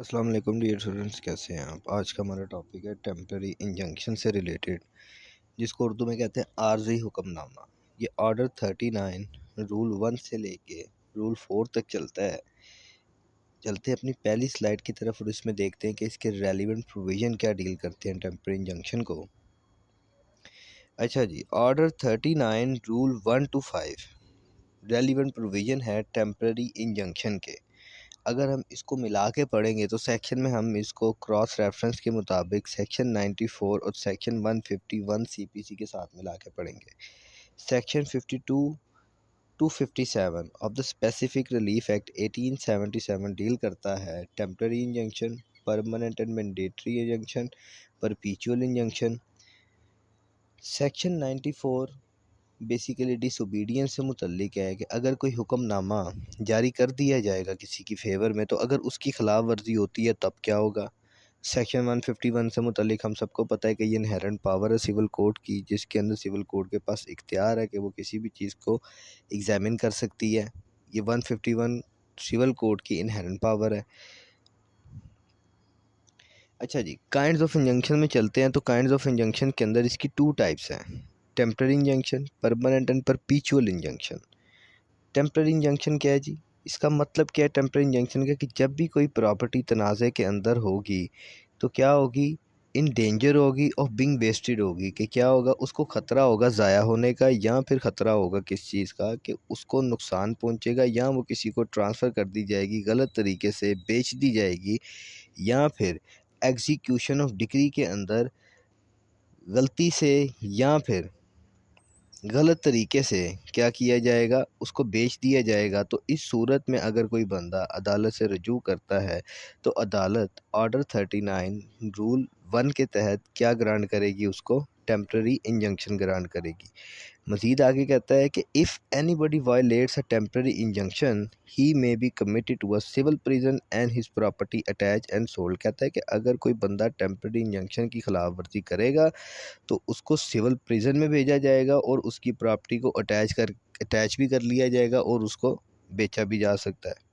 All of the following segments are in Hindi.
अस्सलाम वालेकुम डियर स्टूडेंट्स, कैसे हैं आप। आज का हमारा टॉपिक है टेम्पररी इंजंक्शन से रिलेटेड, जिसको उर्दू में कहते हैं आर्जी हुक्मनामा। ये ऑर्डर 39 रूल 1 से लेके रूल 4 तक चलता है। चलते हैं अपनी पहली स्लाइड की तरफ और इसमें देखते हैं कि इसके रेलिवेंट प्रोविज़न क्या डील करते हैं टेम्पररी इंजंक्शन को। अच्छा जी, order 39 rule 1 to 5 relevant provision है टेम्पररी इंजंक्शन के। अगर हम इसको मिला के पढ़ेंगे तो सेक्शन में हम इसको क्रॉस रेफरेंस के मुताबिक सेक्शन 94 और सेक्शन 151 सीपीसी के साथ मिला के पढ़ेंगे। Section 52 to 57 of the specific relief act 1877 deal करता है temporary injunction, permanent and mandatory injunction, perpetual injunction. Section 94 basically disobedience से मुतल्लिक है कि अगर कोई हुक्मनामा जारी कर दिया जाएगा किसी की फेवर में, तो अगर उसकी खिलाफ वर्जी होती है तब क्या होगा। सेक्शन 151 से मुतल्लिक हम सबको पता है कि ये इनहेरेंट पावर है सिविल कोर्ट की, जिसके अंदर सिविल कोर्ट के पास इख्तियार है कि वो किसी भी चीज़ को एग्जामिन कर सकती है। ये 151 सिविल कोर्ट की इनहेरेंट पावर है। अच्छा जी, काइंड्स ऑफ इंजंक्शन में चलते हैं। तो काइंड्स ऑफ इंजंक्शन के अंदर इसकी टू टाइप्स हैं, temporary injunction, permanent and परपीचुअल injunction. Temporary injunction क्या है जी, इसका मतलब क्या है टेम्पररी इंजंक्शन का, कि जब भी कोई प्रॉपर्टी तनाज़े के अंदर होगी तो क्या होगी, इन डेंजर होगी और बिंग वेस्टेड होगी, कि क्या होगा, उसको ख़तरा होगा ज़ाया होने का, या फिर ख़तरा होगा किस चीज़ का कि उसको नुकसान पहुंचेगा, या वो किसी को ट्रांसफ़र कर दी जाएगी, गलत तरीके से बेच दी जाएगी, या फिर एग्जीक्यूशन ऑफ डिक्री के अंदर गलती से या फिर गलत तरीके से क्या किया जाएगा, उसको बेच दिया जाएगा। तो इस सूरत में अगर कोई बंदा अदालत से रजू करता है तो अदालत ऑर्डर 39 रूल 1 के तहत क्या ग्रांट करेगी, उसको टेम्पररी इंजंक्शन ग्रांट करेगी। मज़ीद आगे कहता है कि if anybody violates a temporary injunction he may be committed to a civil prison and his property attach and sold. कहता है कि अगर कोई बंदा टेम्पररी इंजंक्शन की खिलाफ वर्जी करेगा तो उसको सिविल प्रिजन में भेजा जाएगा और उसकी प्रॉपर्टी को अटैच भी कर लिया जाएगा और उसको बेचा भी जा सकता है।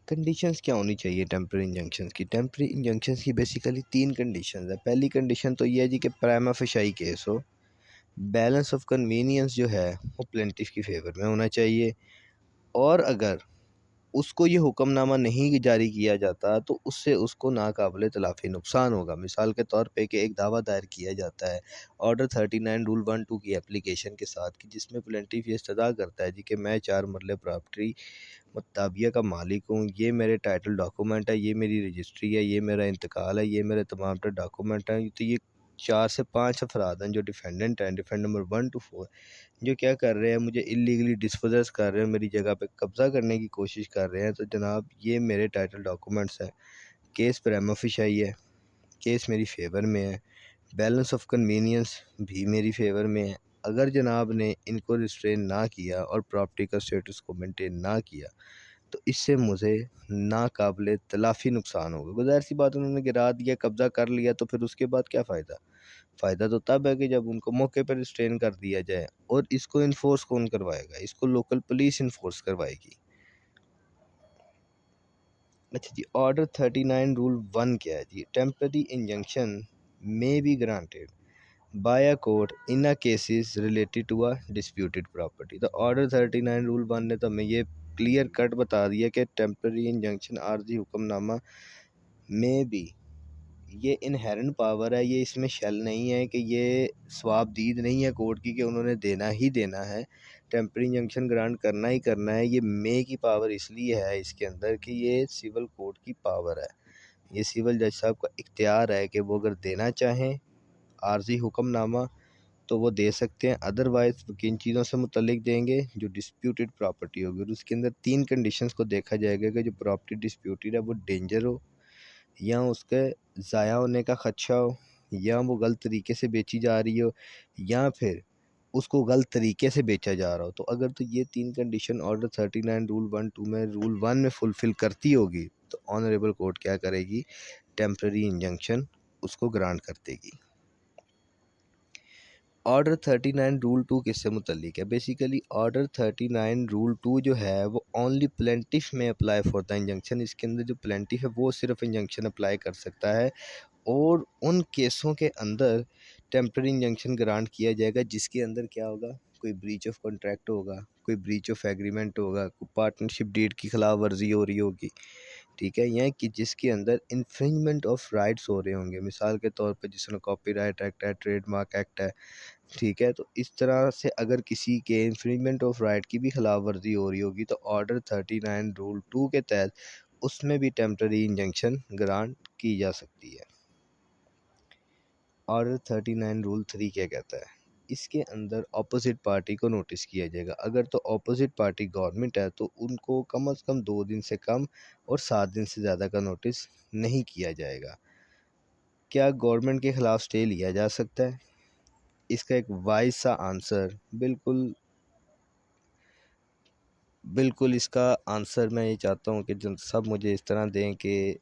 कंडीशंस क्या होनी चाहिए टेम्पररी इंजंक्शंस की। टेम्पररी इंजंक्शंस की बेसिकली 3 कंडीशंस है। पहली कंडीशन तो ये है जी कि प्राइमा फेशियाई केस हो, बैलेंस ऑफ कन्वीनियंस जो है वो प्लेंटिफ की फेवर में होना चाहिए, और अगर उसको ये हुक्मनामा नहीं जारी किया जाता तो उससे उसको नाकाबिले तलाफ़ी नुकसान होगा। मिसाल के तौर पे कि एक दावा दायर किया जाता है ऑर्डर 39 रूल 1-2 की एप्लीकेशन के साथ, कि जिसमें प्लेंटिफ ये इस्तदा करता है जी कि मैं 4 मरले प्रॉपर्टी मुताबिया का मालिक हूँ, ये मेरे टाइटल डॉक्यूमेंट है, ये मेरी रजिस्ट्री है, ये मेरा इंतकाल है, ये मेरे तमाम तर डॉक्यूमेंट हैं। तो ये 4 से 5 अफराद हैं जो डिफेंडेंट हैं, डिफेंड नंबर 1 to 4, जो क्या कर रहे हैं, मुझे इलीगली डिस्पोजेस कर रहे हैं, मेरी जगह पे कब्ज़ा करने की कोशिश कर रहे हैं। तो जनाब ये मेरे टाइटल डॉक्यूमेंट्स हैं, केस प्राइमा फेशियाई है, केस मेरी फेवर में है, बैलेंस ऑफ कन्वीनियंस भी मेरी फेवर में है। अगर जनाब ने इनको रिस्ट्रेन ना किया और प्रॉपर्टी का स्टेटस को मेंटेन ना किया तो इससे मुझे नाकाबिले तलाफ़ी नुकसान होगा। गुज़ाहिर सी बात, उन्होंने गिरा दिया, कब्ज़ा कर लिया, तो फिर उसके बाद क्या फ़ायदा। फ़ायदा तो तब है कि जब उनको मौके पर रिस्ट्रेन कर दिया जाए। और इसको इन्फोर्स कौन करवाएगा, इसको लोकल पुलिस इन्फोर्स करवाएगी। अच्छा जी, ऑर्डर 39 रूल 1 क्या है जी, temporary injunction may be granted by a court in a cases related to a disputed property. तो ऑर्डर 39 रूल 1 ने तो हमें ये क्लियर कट बता दिया कि टेम्पररी इंजंक्शन आर्जी हुक्मनामा में भी ये इनहेरेंट पावर है, ये इसमें शल नहीं है कि ये स्वाबदीद नहीं है कोर्ट की कि उन्होंने देना ही देना है, टेम्पररी इंजंक्शन ग्रांट करना ही करना है। ये मे की पावर इसलिए है इसके अंदर कि ये सिविल कोर्ट की पावर है, ये सिविल जज साहब का इख्तियार है कि वो अगर देना चाहें आर्जी हुक्मनामा तो वो दे सकते हैं। अदरवाइज़ वो किन चीज़ों से मुतल्लिक देंगे, जो डिस्प्यूटेड प्रॉपर्टी होगी, और उसके अंदर 3 कंडीशंस को देखा जाएगा कि जो प्रॉपर्टी डिस्प्यूटेड है वो डेंजर हो, या उसके ज़ाया होने का ख़दशा हो, या वो गलत तरीके से बेची जा रही हो, या फिर उसको गलत तरीके से बेचा जा रहा हो। तो अगर तो ये 3 कंडीशन ऑर्डर 39 रूल 1-2 में रूल 1 में फुलफ़िल करती होगी तो ऑनरेबल कोर्ट क्या करेगी, टेम्पररी इंजंक्शन उसको ग्रांट कर देगी। ऑर्डर 39 रूल 2 किससे मुतल्लिक है? बेसिकली ऑर्डर 39 रूल 2 जो है वो ओनली प्लेंटिफ में अप्लाई फॉर द इंजंक्शन। इसके अंदर जो प्लेंटिफ है वो सिर्फ इंजंक्शन अप्लाई कर सकता है, और उन केसों के अंदर टेम्पररी इंजंक्शन ग्रांट किया जाएगा जिसके अंदर क्या होगा, कोई ब्रीच ऑफ कॉन्ट्रैक्ट होगा, कोई ब्रीच ऑफ एग्रीमेंट होगा, कोई पार्टनरशिप डीड की खिलाफ वर्जी हो रही होगी, ठीक है, या कि जिसके अंदर इन्फ्रिंजमेंट ऑफ राइट्स हो रहे होंगे, मिसाल के तौर पर जिसमें कॉपीराइट एक्ट है, ट्रेडमार्क एक्ट है, ठीक है। तो इस तरह से अगर किसी के इन्फ्रिंजमेंट ऑफ राइट की भी खिलाफ वर्जी हो रही होगी तो ऑर्डर 39 रूल 2 के तहत उसमें भी टेम्पररी इंजंक्शन ग्रांट की जा सकती है। ऑर्डर 39 रूल 3 क्या कहता है? इसके अंदर ऑपोजिट पार्टी को नोटिस किया जाएगा। अगर तो ऑपोजिट पार्टी गवर्नमेंट है तो उनको कम से कम 2 दिन से कम और 7 दिन से ज़्यादा का नोटिस नहीं किया जाएगा। क्या गवर्नमेंट के खिलाफ स्टे लिया जा सकता है? इसका एक वाइज सा आंसर, बिल्कुल इसका आंसर मैं ये चाहता हूँ कि जब सब मुझे इस तरह दें कि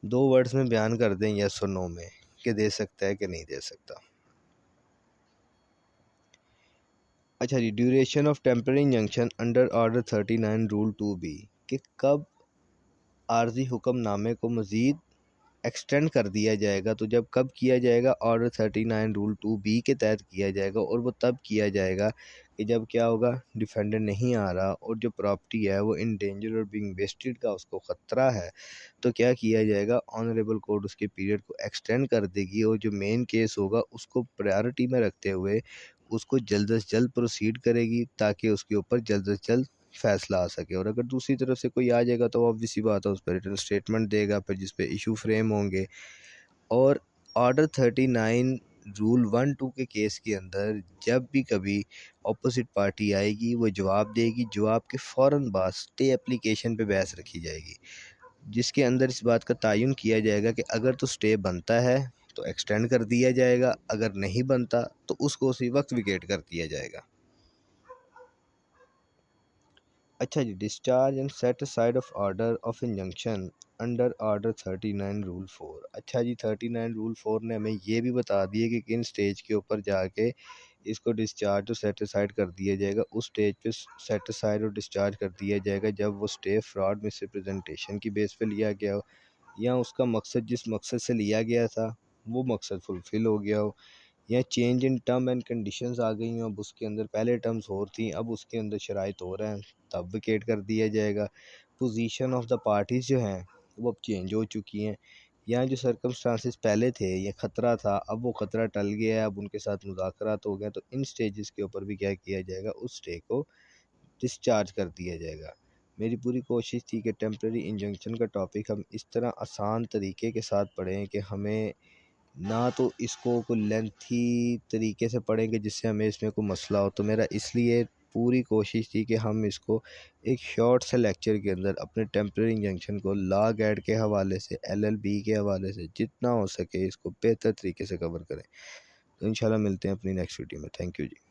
2 वर्ड्स में बयान कर दें यस और नो में, कि दे सकता है कि नहीं दे सकता। अच्छा जी, duration of temporary injunction under order 39 rule 2 B, कि कब आर्जी हुक्मनामे को मज़ीद एक्सटेंड कर दिया जाएगा। तो जब कब किया जाएगा? ऑर्डर 39 रूल 2 बी के तहत किया जाएगा, और वो तब किया जाएगा कि जब क्या होगा, डिफेंडेंट नहीं आ रहा और जो प्रॉपर्टी है वो इन डेंजर और बिंग वेस्टेड का उसको ख़तरा है। तो क्या किया जाएगा, ऑनरेबल कोर्ट उसके पीरियड को एक्सटेंड कर देगी, और जो मेन केस होगा उसको प्रायोरिटी में रखते हुए उसको जल्द से जल्द प्रोसीड करेगी ताकि उसके ऊपर जल्द से जल्द फैसला आ सके। और अगर दूसरी तरफ से कोई आ जाएगा तो ऑब्वियस सी बात है उस पर रिटन स्टेटमेंट देगा, फिर जिस पे इशू फ्रेम होंगे। और ऑर्डर 39 रूल 1-2 के केस के अंदर जब भी कभी अपोजिट पार्टी आएगी वो जवाब देगी, जवाब के फ़ौरन बाद स्टे एप्लीकेशन पे बहस रखी जाएगी, जिसके अंदर इस बात का तयन किया जाएगा कि अगर तो स्टे बनता है तो एक्सटेंड कर दिया जाएगा, अगर नहीं बनता तो उसको उसी वक्त विकेट कर दिया जाएगा। अच्छा जी, discharge and set aside of order of injunction under order 39 rule 4। अच्छा जी, 39 रूल 4 ने हमें ये भी बता दिया कि किन स्टेज के ऊपर जाके इसको डिस्चार्ज और सेट असाइड कर दिया जाएगा। उस स्टेज पे सेट असाइड और डिस्चार्ज कर दिया जाएगा जब वो स्टे फ्रॉड मिस रिप्रेजेंटेशन की बेस पे लिया गया हो, या उसका मकसद जिस मकसद से लिया गया था वो मकसद फुलफ़िल हो गया हो, या change in term and conditions आ गई हो, अब उसके अंदर पहले टर्म्स और थी अब उसके अंदर शराइत हो रहे हैं, तब विकेट कर दिया जाएगा। पोजीशन ऑफ द पार्टीज़ जो हैं वो अब चेंज हो चुकी हैं, या जो सर्कमस्टांसिस पहले थे, ये ख़तरा था, अब वो ख़तरा टल गया है, अब उनके साथ मुज़ाकरात हो गए, तो इन स्टेजेस के ऊपर भी क्या किया जाएगा, उस स्टे को डिस्चार्ज कर दिया जाएगा। मेरी पूरी कोशिश थी कि टेम्प्रेरी इंजंक्शन का टॉपिक हम इस तरह आसान तरीके के साथ पढ़ें कि हमें ना तो इसको कोई लेंथी तरीके से पढ़ेंगे जिससे हमें इसमें कोई मसला हो। तो मेरा इसलिए पूरी कोशिश थी कि हम इसको एक शॉर्ट से लेक्चर के अंदर अपने टेम्परेरी इंजंक्शन को लॉ गैड के हवाले से, एलएलबी के हवाले से जितना हो सके इसको बेहतर तरीके से कवर करें। तो इंशाल्लाह मिलते हैं अपनी नेक्स्ट वीडियो में। Thank you ji.